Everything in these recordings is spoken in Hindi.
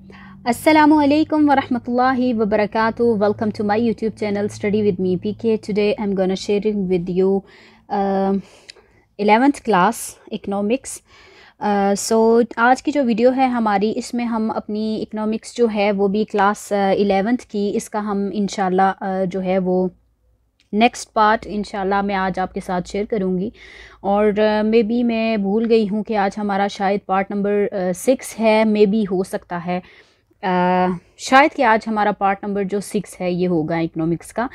Assalamualaikum warahmatullahi wabarakatuh. Welcome to my YouTube channel Study with me PK. Today I'm gonna sharing with you 11th class economics. So आज की जो वीडियो है हमारी, इसमें हम अपनी इकोनॉमिक्स जो है वो भी क्लास 11th की, इसका हम इंशाल्लाह जो है वो नेक्स्ट पार्ट इंशाल्लाह मैं आज आपके साथ शेयर करूँगी। और मे बी मैं भूल गई हूँ कि आज हमारा शायद पार्ट नंबर 6 है, मे बी हो सकता है शायद कि आज हमारा पार्ट नंबर जो 6 है ये होगा इकोनॉमिक्स का।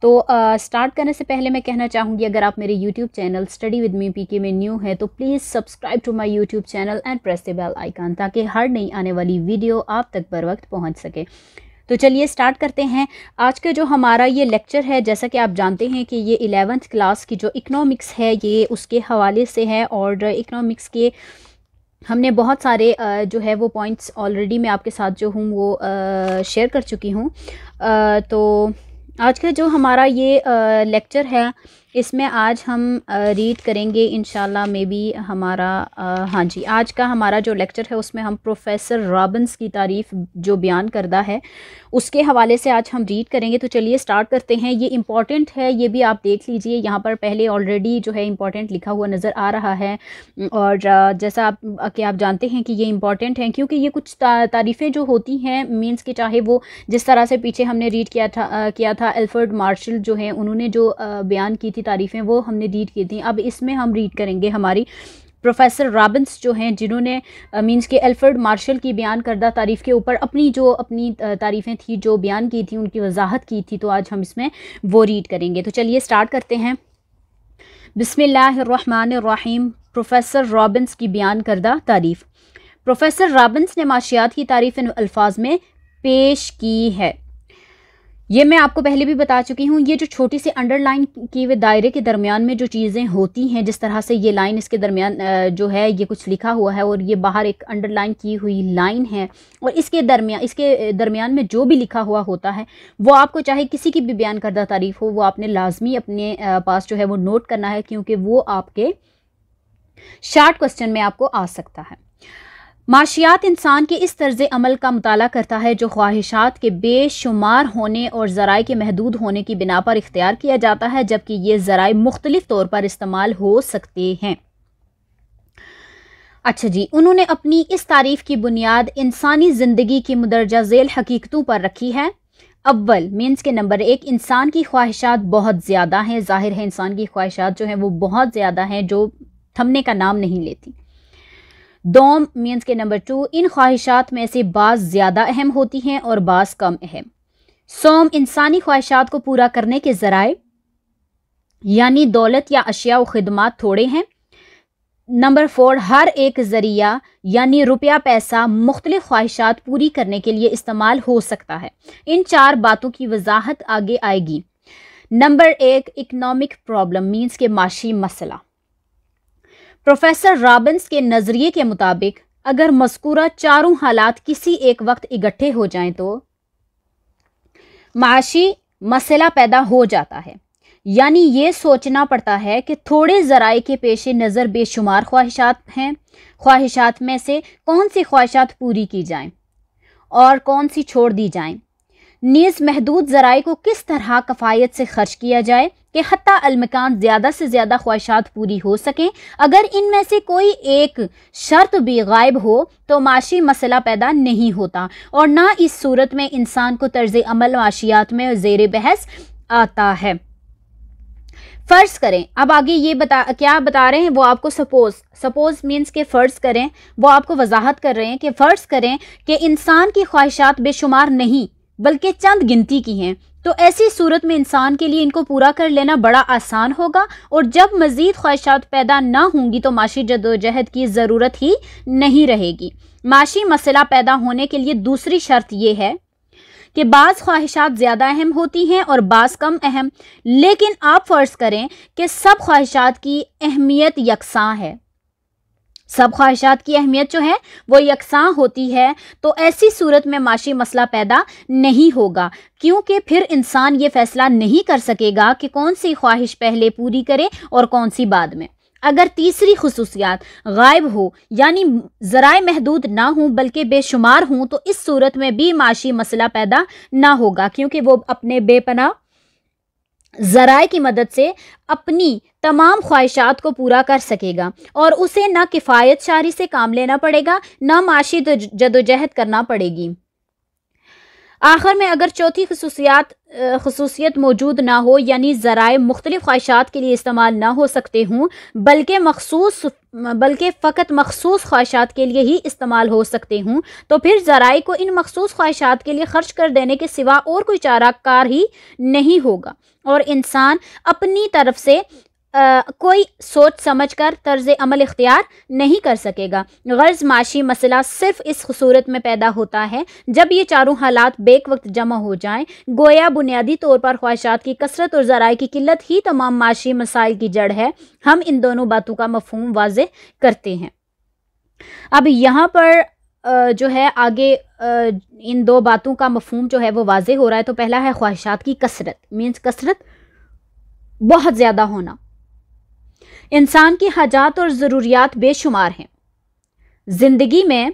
तो स्टार्ट करने से पहले मैं कहना चाहूँगी, अगर आप मेरे YouTube channel study with me PK में न्यू है तो please subscribe to my YouTube channel and press the bell icon, ताकि हर नई आने वाली वीडियो आप तक बर वक्त पहुँच सके। तो चलिए स्टार्ट करते हैं। आज का जो हमारा ये लेक्चर है, जैसा कि आप जानते हैं कि ये 11th क्लास की जो इकोनॉमिक्स है ये उसके हवाले से है, और इकोनॉमिक्स के हमने बहुत सारे जो है वो पॉइंट्स ऑलरेडी मैं आपके साथ जो हूँ वो शेयर कर चुकी हूँ। तो आज का जो हमारा ये लेक्चर है इसमें आज हम रीड करेंगे इंशाल्लाह मे बी हमारा हाँ जी, आज का हमारा जो लेक्चर है उसमें हम प्रोफेसर रॉबिन्स की तारीफ़ जो बयान करदा है उसके हवाले से आज हम रीड करेंगे। तो चलिए स्टार्ट करते हैं। ये इम्पॉर्टेंट है, ये भी आप देख लीजिए, यहाँ पर पहले ऑलरेडी जो है इम्पॉर्टेंट लिखा हुआ नज़र आ रहा है। और जैसा आप जानते हैं कि ये इम्पॉर्टेंट हैं क्योंकि ये कुछ तारीफ़ें जो होती हैं, मीन्स कि चाहे वो जिस तरह से पीछे हमने रीड किया था एल्फ्रेड मार्शल जो है उन्होंने जो बयान की थी तारीफ़ें, वो हमने रीड की थी। अब इसमें हम रीड करेंगे हमारी प्रोफेसर रॉबिन्स जो हैं, जिन्होंने मींस के एल्फ्रेड मार्शल की बयान करदा तारीफ़ के ऊपर अपनी तारीफ़ें थी जो बयान की थी, उनकी वजाहत की थी। तो आज हम इसमें वो रीड करेंगे। तो चलिए स्टार्ट करते हैं। बिस्मिल्लाहिर्रहमानिर्रहीम। प्रोफेसर रॉबिन्स की बयान करदा तारीफ़। प्रोफेसर रॉबिन्स ने माशियात की तारीफ़ इन अल्फाज में पेश की है। ये मैं आपको पहले भी बता चुकी हूँ। ये जो छोटी सी अंडरलाइन की हुए दायरे के दरमियान में जो चीज़ें होती हैं, जिस तरह से ये लाइन इसके दरमियान जो है ये कुछ लिखा हुआ है और ये बाहर एक अंडरलाइन की हुई लाइन है, और इसके दरमियान में जो भी लिखा हुआ होता है वो आपको चाहे किसी की भी बयान करदा तारीफ़ हो, वो आपने लाजमी अपने पास जो है वो नोट करना है, क्योंकि वो आपके शार्ट क्वेश्चन में आपको आ सकता है। माशियात इंसान के इस तर्ज़ अमल का मुताला करता है जो ख्वाहिशात के बेशुमार होने और ज़राए के महदूद होने की बिना पर इख्तियार किया जाता है, जबकि ये ज़राए मुख्तलिफ तौर पर इस्तेमाल हो सकते हैं। अच्छा जी, उन्होंने अपनी इस तारीफ़ की बुनियाद इंसानी ज़िंदगी की मुदरजा झेल हकीकतों पर रखी है। अव्वल मीन्स के नंबर 1, इंसान की ख्वाहिशात बहुत ज़्यादा हैं। ज़ाहिर है इंसान की ख्वाहिशात जो हैं वो बहुत ज़्यादा हैं, जो थमने का नाम नहीं लेती। दोम मीन्स के नंबर 2, इन ख्वाहिशात में से बाज़ ज़्यादा अहम होती हैं और बाज़ कम अहम। सोम, इंसानी ख्वाहिशात को पूरा करने के ज़राए यानी दौलत या अशिया व खिदमात थोड़े हैं। नंबर 4, हर एक ज़रिया यानी रुपया पैसा मुख्तलिफ ख्वाहिशात पूरी करने के लिए इस्तेमाल हो सकता है। इन 4 बातों की वजाहत आगे आएगी। नंबर 1, इकनॉमिक प्रॉब्लम मीन्स के माशी मसला। प्रोफेसर रॉबिन्स के नज़रिए के मुताबिक अगर मज़कूरा चारों हालात किसी एक वक्त इकट्ठे हो जाएं तो माशी मसला पैदा हो जाता है। यानी ये सोचना पड़ता है कि थोड़े ज़राए के पेश नज़र बेशुमार ख्वाहिशात हैं, ख्वाहिशात में से कौन सी ख्वाहिशात पूरी की जाएं और कौन सी छोड़ दी जाएं। नीज़ महदूद ज़राए को किस तरह कफ़ायत से खर्च किया जाए कि हत्ता अलमकान ज़्यादा से ज़्यादा ख्वाहिशात पूरी हो सकें। अगर इनमें से कोई एक शर्त भी गायब हो तो माशी मसला पैदा नहीं होता, और ना इस सूरत में इंसान को तर्ज अमल माशियात में ज़ेर बहस आता है। फ़र्ज़ करें, अब आगे ये क्या बता रहे हैं वो आपको सपोज़ मीन्स के फ़र्ज़ करें, वो आपको वजाहत कर रहे हैं कि फ़र्ज़ करें कि इंसान की ख्वाहिशात बेशुमार नहीं बल्कि चंद गिनती की हैं, तो ऐसी सूरत में इंसान के लिए इनको पूरा कर लेना बड़ा आसान होगा, और जब मज़ीद ख्वाहिशात पैदा ना होंगी तो माशी जदोजहद की ज़रूरत ही नहीं रहेगी। माशी मसला पैदा होने के लिए दूसरी शर्त यह है कि बाज़ ख्वाहिशात ज़्यादा अहम होती हैं और बाज़ कम अहम, लेकिन आप फ़र्ज़ करें कि सब ख्वाहिशात की अहमियत यकसां है, सब ख्वाहिशात की अहमियत जो है वो यकसां होती है, तो ऐसी सूरत में माशी मसला पैदा नहीं होगा, क्योंकि फिर इंसान ये फैसला नहीं कर सकेगा कि कौन सी ख्वाहिश पहले पूरी करे और कौन सी बाद में। अगर तीसरी खुसूसियात गायब हो यानी ज़राए महदूद ना हों बल्कि बेशुमार हों तो इस सूरत में भी माशी मसला पैदा ना होगा, क्योंकि वो अपने बेपनाह ज़राए की मदद से अपनी तमाम ख्वाहिशात को पूरा कर सकेगा और उसे ना किफ़ायत शारी से काम लेना पड़ेगा, ना माशी जदोजहद करना पड़ेगी। आखिर में अगर चौथी खसूसियत मौजूद ना हो यानी ज़राए मुख्तलिफ ख्वाहिशात के लिए इस्तेमाल ना हो सकते हों बल्कि फ़कत मखसूस ख्वाहिशात के लिए ही इस्तेमाल हो सकते हों, तो फिर ज़राए को इन मखसूस ख्वाहिशात के लिए खर्च कर देने के सिवा और कोई चारा कार ही नहीं होगा और इंसान अपनी तरफ से कोई सोच समझ कर तर्ज अमल इख्तियार नहीं कर सकेगा। गर्ज माशी मसला सिर्फ इस सूरत में पैदा होता है जब ये चारों हालात बेक वक्त जमा हो जाएं। गोया बुनियादी तौर पर ख्वाहिशात की कसरत और ज़राए की किल्लत ही तमाम माशी मसाइल की जड़ है। हम इन दोनों बातों का मफहूम वाज़े करते हैं। अब यहाँ पर जो है आगे इन दो बातों का मफहूम जो है वो वाज़े हो रहा है। तो पहला है ख्वाहिशात की कसरत, मीन्स कसरत बहुत ज़्यादा होना। इंसान की हाजात और ज़रूरियात बेशुमार हैं। ज़िंदगी में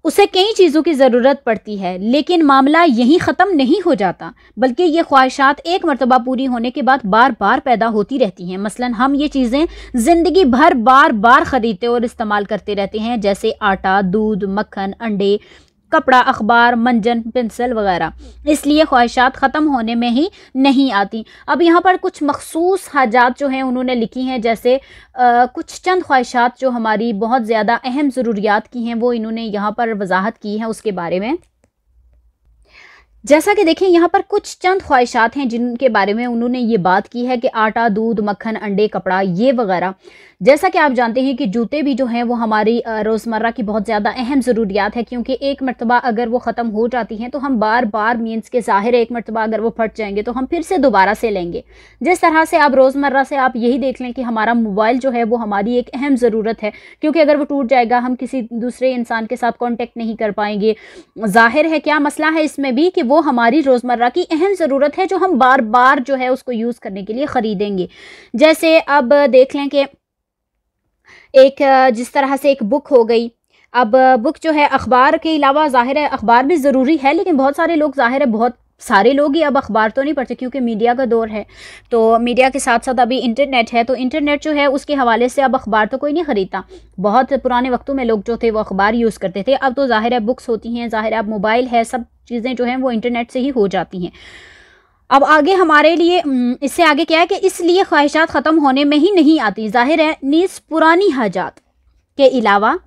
उसे कई चीज़ों की ज़रूरत पड़ती है, लेकिन मामला यहीं ख़त्म नहीं हो जाता, बल्कि ये ख्वाहिशात एक मरतबा पूरी होने के बाद बार बार पैदा होती रहती हैं। मसलन हम ये चीज़ें ज़िंदगी भर बार बार ख़रीदते और इस्तेमाल करते रहते हैं, जैसे आटा, दूध, मक्खन, अंडे, कपड़ा, अखबार, मंजन, पेंसिल वगैरह। इसलिए ख्वाहिशात ख़त्म होने में ही नहीं आती। अब यहाँ पर कुछ मखसूस हाजात जो हैं उन्होंने लिखी हैं, जैसे कुछ चंद ख्वाहिशात जो हमारी बहुत ज़्यादा अहम ज़रूरियात की हैं वो इन्होंने यहाँ पर वजाहत की है उसके बारे में। जैसा कि देखें यहाँ पर कुछ चंद ख्वाहिशात हैं जिनके बारे में उन्होंने ये बात की है कि आटा, दूध, मक्खन, अंडे, कपड़ा, ये वगैरह। जैसा कि आप जानते हैं कि जूते भी जो हैं वो हमारी रोज़मर्रा की बहुत ज़्यादा अहम ज़रूरियात है, क्योंकि एक मरतबा अगर वो ख़त्म हो जाती हैं तो हम बार बार मीन्स के ज़ाहिर है एक मरतबा अगर वो फट जाएंगे तो हम फिर से दोबारा से लेंगे। जिस तरह से आप रोज़मर्रा से आप यही देख लें कि हमारा मोबाइल जो है वो हमारी एक अहम ज़रूरत है, क्योंकि अगर वो टूट जाएगा हम किसी दूसरे इंसान के साथ कॉन्टेक्ट नहीं कर पाएंगे। ज़ाहिर है क्या मसला है इसमें भी कि वो हमारी रोज़मर्रा की अहम ज़रूरत है जो हम बार बार जो है उसको यूज़ करने के लिए ख़रीदेंगे। जैसे अब देख लें कि एक जिस तरह से एक बुक हो गई। अब बुक जो है अखबार के अलावा ज़ाहिर है अखबार भी ज़रूरी है, लेकिन बहुत सारे लोग ज़ाहिर है बहुत सारे लोग ही अब अखबार तो नहीं पढ़ते क्योंकि मीडिया का दौर है। तो मीडिया के साथ साथ अभी इंटरनेट है, तो इंटरनेट जो है उसके हवाले से अब अखबार तो कोई नहीं ख़रीदता। बहुत पुराने वक्तों में लोग जो थे वो अखबार यूज़ करते थे। अब तो ज़ाहिर है बुक्स होती हैं, ज़ाहिर है अब मोबाइल है, सब चीज़ें जो हैं वो इंटरनेट से ही हो जाती हैं। अब आगे हमारे लिए इससे आगे क्या है कि इसलिए ख्वाहिशात ख़त्म होने में ही नहीं आती। ज़ाहिर है नीज़ पुरानी हाजात के अलावा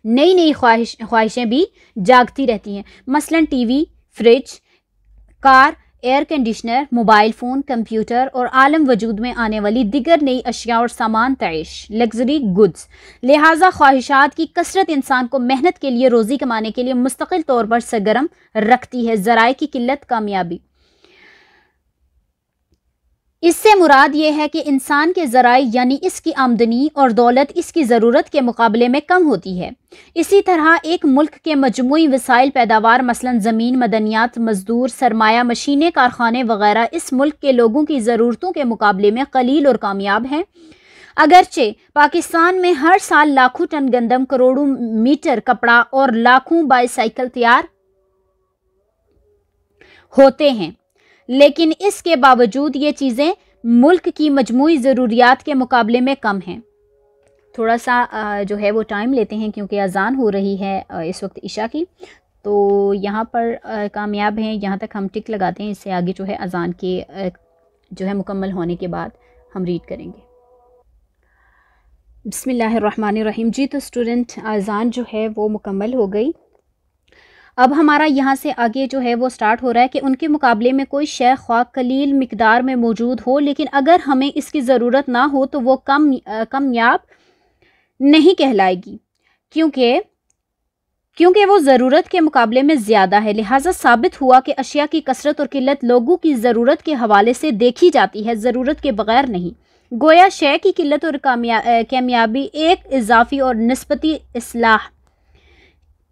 नई नई ख्वाहिशें भी जागती रहती हैं। मसलन TV, fridge, car, air conditioner, mobile phone, computer और आलम वजूद में आने वाली दिगर नई अशिया और सामान तैश, लग्जरी गुड्स। लिहाजा ख्वाहिशात की कसरत इंसान को मेहनत के लिए, रोज़ी कमाने के लिए मुस्तकिल तौर पर सरगर्म रखती है। ज़राए की किल्लत कामयाबी, इससे मुराद ये है कि इंसान के ज़राए यानी इसकी आमदनी और दौलत इसकी ज़रूरत के मुकाबले में कम होती है। इसी तरह एक मुल्क के मजमूई वसाइल पैदावार मसलन ज़मीन, मदनियात, मजदूर, सरमाया, मशीनें, कारखाने वगैरह इस मुल्क के लोगों की ज़रूरतों के मुकाबले में कलील और कामयाब हैं। अगरचे पाकिस्तान में हर साल लाखों टन गंदम, करोड़ों मीटर कपड़ा और लाखों बाईसाइकिल तैयार होते हैं, लेकिन इसके बावजूद ये चीज़ें मुल्क की मजमूई ज़रूरियात के मुकाबले में कम हैं। थोड़ा सा जो है वो टाइम लेते हैं क्योंकि अज़ान हो रही है इस वक्त इशा की। तो यहाँ पर कामयाब हैं, यहाँ तक हम टिक लगाते हैं। इससे आगे जो है अज़ान के जो है मुकम्मल होने के बाद हम रीड करेंगे। बिस्मिल्लाहिर्रहमानिर्रहीम। जी तो स्टूडेंट अज़ान जो है वो मुकम्मल हो गई। अब हमारा यहाँ से आगे जो है वो स्टार्ट हो रहा है कि उनके मुकाबले में कोई शय ख्वाह कलील मिकदार में मौजूद हो, लेकिन अगर हमें इसकी ज़रूरत ना हो तो वो कामयाब नहीं कहलाएगी, क्योंकि वो ज़रूरत के मुकाबले में ज़्यादा है। लिहाजा साबित हुआ कि अशिया की कसरत और किल्लत लोगों की ज़रूरत के हवाले से देखी जाती है, ज़रूरत के बगैर नहीं। गोया शय की किल्लत और कामयाबी एक इजाफी और निस्बती इस्लाह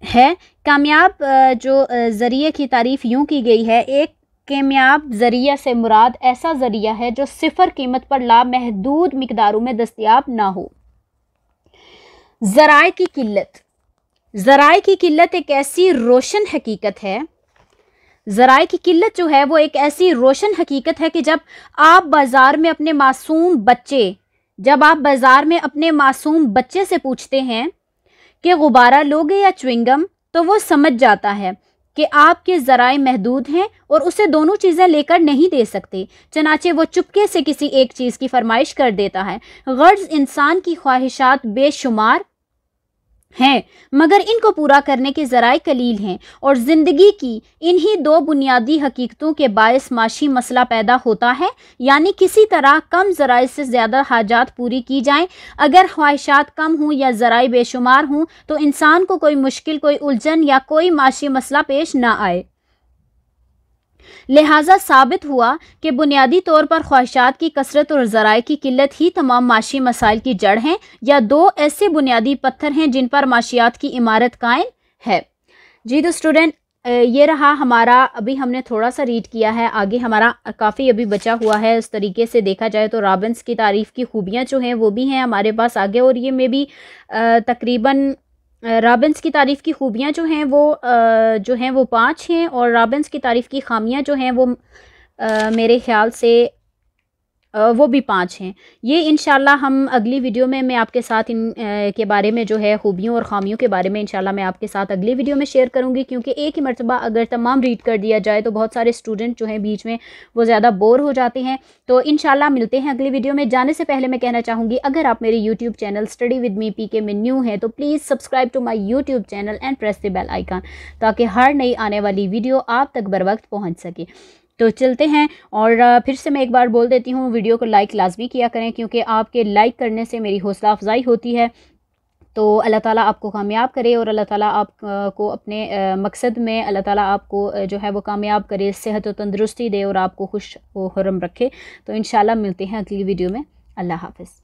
है। कामयाब जो ज़रिए की तारीफ़ यूँ की गई है, एक कामयाब ज़रिया से मुराद ऐसा ज़रिया है जो सिफर कीमत पर लामहदूद मिकदारों में दस्तयाब ना हो। ज़राए की किल्लत। ज़राए की किल्लत एक ऐसी रोशन हकीकत है, ज़राए की किल्लत जो है वो एक ऐसी रोशन हकीकत है कि जब आप बाज़ार में अपने मासूम बच्चे से पूछते हैं कि गुब्बारा लोगे या च्युइंगम, तो वो समझ जाता है कि आपके ज़राए महदूद हैं और उसे दोनों चीज़ें लेकर नहीं दे सकते। चनाचे वो चुपके से किसी एक चीज़ की फरमाइश कर देता है। गर्ज़ इंसान की ख्वाहिशात बेशुमार हैं, मगर इनको पूरा करने के ज़राए कलील हैं और ज़िंदगी की इन्हीं दो बुनियादी हकीकतों के बायस माशी मसला पैदा होता है, यानी किसी तरह कम ज़राए से ज़्यादा हाजात पूरी की जाएं। अगर ख्वाहिशात कम हों या ज़राए बेशुमार हों तो इंसान को कोई मुश्किल, कोई उलझन या कोई माशी मसला पेश ना आए। लिहाजा साबित हुआ कि बुनियादी तौर पर ख्वाहिशात की कसरत और ज़राए की किल्लत ही तमाम माशी मसाइल की जड़ हैं, या दो ऐसे बुनियादी पत्थर हैं जिन पर माशियात की इमारत कायम है। जी तो स्टूडेंट, ये रहा हमारा, अभी हमने थोड़ा सा रीड किया है, आगे हमारा काफ़ी अभी बचा हुआ है। इस तरीके से देखा जाए तो रॉबिन्स की तारीफ़ की खूबियाँ जो हैं वो भी हैं हमारे पास आगे, और ये में भी तकरीबन रॉबिन्स की तारीफ़ की खूबियाँ जो हैं वो 5 हैं, और रॉबिन्स की तारीफ़ की खामियाँ जो हैं वो मेरे ख़्याल से वो भी 5 हैं। ये इंशाल्लाह हम अगली वीडियो में मैं आपके साथ इन के बारे में जो है खूबियों और ख़ामियों के बारे में इंशाल्लाह मैं आपके साथ अगली वीडियो में शेयर करूँगी, क्योंकि एक ही मरतबा अगर तमाम रीड कर दिया जाए तो बहुत सारे स्टूडेंट जो हैं बीच में वो ज़्यादा बोर हो जाते हैं। तो इंशाल्लाह मिलते हैं अगली वीडियो में। जाने से पहले मैं कहना चाहूँगी, अगर आप मेरे YouTube channel study with me PK में न्यू हैं तो please subscribe to my YouTube channel and press the bell icon, ताकि हर नई आने वाली वीडियो आप तक बर वक्त पहुँच सके। तो चलते हैं, और फिर से मैं एक बार बोल देती हूँ, वीडियो को लाइक लाजमी किया करें, क्योंकि आपके लाइक करने से मेरी हौसला अफजाई होती है। तो अल्लाह ताला आपको कामयाब करे, और अल्लाह ताला आप को अपने मकसद में अल्लाह ताला आपको जो है वो कामयाब करे, सेहत और तंदुरुस्ती दे और आपको खुश व खुर्रम रखे। तो इंशाल्लाह मिलते हैं अगली वीडियो में। अल्लाह हाफ़िज़।